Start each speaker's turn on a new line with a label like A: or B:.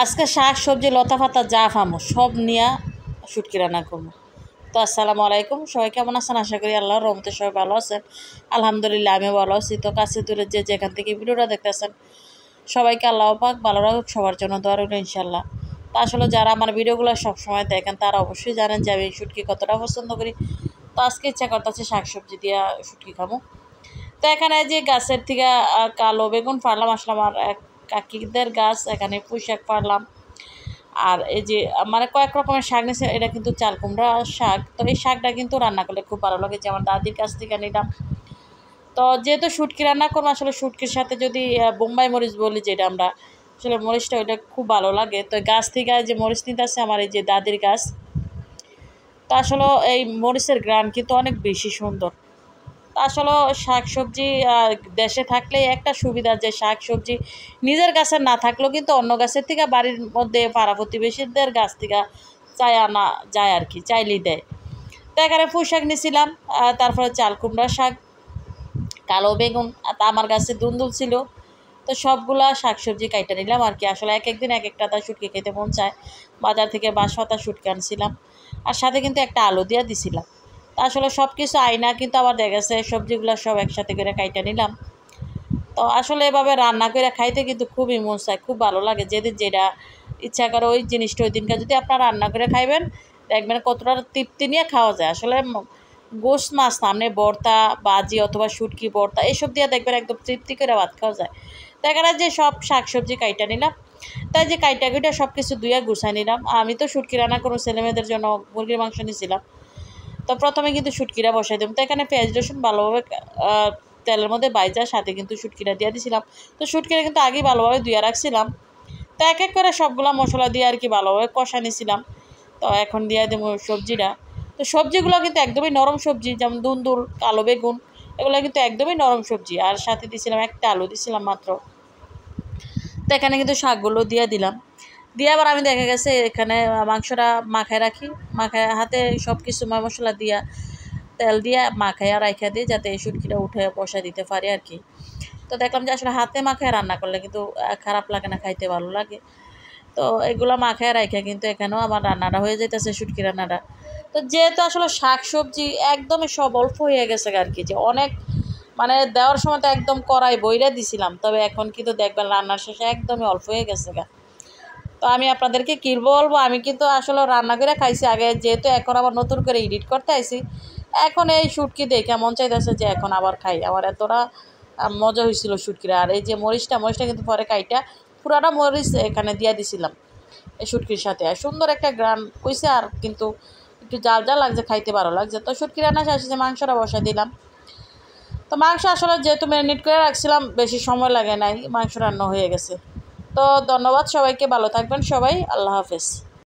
A: আজকে শাক সবজি লতা পাতা যা ফামো সব নিয়ে শুটকি রান্না করবো। তো আসসালামু আলাইকুম, সবাই কেমন আছেন? আশা করি আল্লাহর রহমতে সবাই ভালো আছেন। আলহামদুলিল্লাহ আমিও ভালো আছি। তো কাছে দূরে যে যেখান থেকে ভিডিওটা দেখতেছেন সবাইকে আল্লাহ পাক ভালো রাখুক, সবার জন্য দোয়া রইল ইনশাল্লাহ। তো আসলে যারা আমার ভিডিওগুলো সবসময় দেখেন তারা অবশ্যই জানেন যে আমি শুটকি কতটা পছন্দ করি। তো আজকে ইচ্ছা করতেছে শাক সবজি দিয়ে শুটকি খাবো। তো এখানে যে গাছের থেকে কালো বেগুন পারলাম, আসলে আমার এক কাকিদের গাছ, এখানে পুঁই শাক পারলাম। আর এই যে মানে কয়েক রকমের শাক নিয়েছে, এটা কিন্তু চাল কুমড়া শাক। তো এই শাকটা কিন্তু রান্না করলে খুব ভালো লাগে, যে আমার দাদির কাছ থেকে নিলাম। তো যেহেতু শুটকি রান্না করবো, আসলে শুটকির সাথে যদি বোম্বাই মরিচ বলি, যেটা আমরা আসলে মরিচটা ওইটা খুব ভালো লাগে। তো গাছ থেকে যে মরিচ নিতে আছে আমার এই যে দাদির গাছ, তো আসলে এই মরিচের গ্রান কিন্তু অনেক বেশি সুন্দর। আসলে শাক সবজি দেশে থাকলে একটা সুবিধা, যে শাক সবজি নিজের গাছের না থাকলেও কিন্তু অন্য গাছের থেকে, বাড়ির মধ্যে পাড়া প্রতিবেশীদের গাছ থেকে চাই আনা যায় আর কি, চাইলেই দেয়। তো এখানে পুঁই শাক নিয়েছিলাম, তারপরে চাল কুমড়া শাক, কালো বেগুন, আমার গাছে দুন্দুল ছিল। তো সবগুলা শাক সবজি কাইটা নিলাম আর কি। আসলে এক একদিন এক একটা তার শুটকি খেতে মন চায়। বাজার থেকে বাঁশপাতা শুটকি আনছিলাম, আর সাথে কিন্তু একটা আলু দিয়ে দিছিলাম। তা আসলে সব কিছু আইনা কিন্তু আবার দেখা গেছে সবজিগুলো সব একসাথে করে কাইটা নিলাম। তো আসলে এভাবে রান্না করে খাইতে কিন্তু খুবই মন চায়, খুব ভালো লাগে। যেদিন যেটা ইচ্ছা করে ওই জিনিসটা ওই দিনকে যদি আপনারা রান্না করে খাইবেন, দেখবেন কতটা তৃপ্তি নিয়ে খাওয়া যায়। আসলে গোশ মাছ সামনে ভর্তা, বাজি অথবা শুটকি ভর্তা এইসব দিয়ে দেখবেন একদম তৃপ্তি করে ভাত খাওয়া যায়। দেখা যায় যে সব শাক সবজি কাইটা নিলাম, তাই যে কাইটা কুইটা সব কিছু ধুয়ে গুছাই নিলাম। আমি তো শুটকি রান্না করবো, ছেলেমেয়েদের জন্য মুরগির মাংস নিয়েছিলাম। তো প্রথমে কিন্তু শুটকিটা বসাই দিলাম। তো এখানে পেঁয়াজ রসুন ভালোভাবে তেলের মধ্যে বাইজা সাথে কিন্তু শুটকিটা দিয়ে দিয়েছিলাম। তো শুটকিটা কিন্তু আগেই ভালোভাবে ধুয়ে রাখছিলাম। তো এক এক করে সবগুলা মশলা দিয়ে আর কি ভালোভাবে কষা নিয়েছিলাম। তো এখন দিয়ে দেবো সবজিটা। তো সবজিগুলো কিন্তু একদমই নরম সবজি, যেমন দুন্দুল, কালো বেগুন, এগুলো কিন্তু একদমই নরম সবজি। আর সাথে দিয়েছিলাম একটা আলু দিয়েছিলাম মাত্র। তো এখানে কিন্তু শাকগুলো দিয়ে দিলাম। দিয়ে আবার আমি দেখা গেছে এখানে মাংসটা মাখায় রাখি, মাখায় হাতে সব কিছু মশলা দিয়া তেল দিয়ে মাখাইয়া রাখা দিই, যাতে এই শুটকিটা উঠে বসায় দিতে পারি আর কি। তো দেখলাম যে আসলে হাতে মাখায় রান্না করলে কিন্তু খারাপ লাগে না, খাইতে ভালো লাগে। তো এগুলো মাখায় রাখা কিন্তু এখানেও আমার রান্নাটা হয়ে যাইতেছে, শুটকি রান্নাটা। তো যেহেতু আসলে শাক সবজি একদমই সব অল্প হয়ে গেছে আর কি, যে অনেক মানে দেওয়ার সময় তো একদম কড়াই বইরা দিছিলাম, তবে এখন কিন্তু দেখবেন রান্নার শেষে একদমই অল্প হয়ে গেছে গা। তো আমি আপনাদেরকে কী বলবো, আমি কিন্তু আসলে রান্না করে খাইছি আগে, যেহেতু এখন আবার নতুন করে এডিট করতে আইছি, এখন এই শুটকি দেখে মন চাইতেছে যে এখন আবার খাই। আমার এতটা মজা হয়েছিল শুটকিরা। আর এই যে মরিচটা কিন্তু পরে কাইটা পুরাটা মরিচ এখানে দিয়ে দিছিলাম এই শুটকির সাথে, আর সুন্দর একটা গ্রান হইছে। আর কিন্তু একটু জাল জাল লাগছে, খাইতে ভালো লাগছে। তো শুটকি রান্না শেষে যে মাংসটা বসাই দিলাম। তো মাংস আসলে যেহেতু ম্যারিনেট করে রাখছিলাম, বেশি সময় লাগে নাই, মাংস রান্না হয়ে গেছে। তো ধন্যবাদ সবাইকে, ভালো থাকবেন সবাই, আল্লাহ হাফেজ।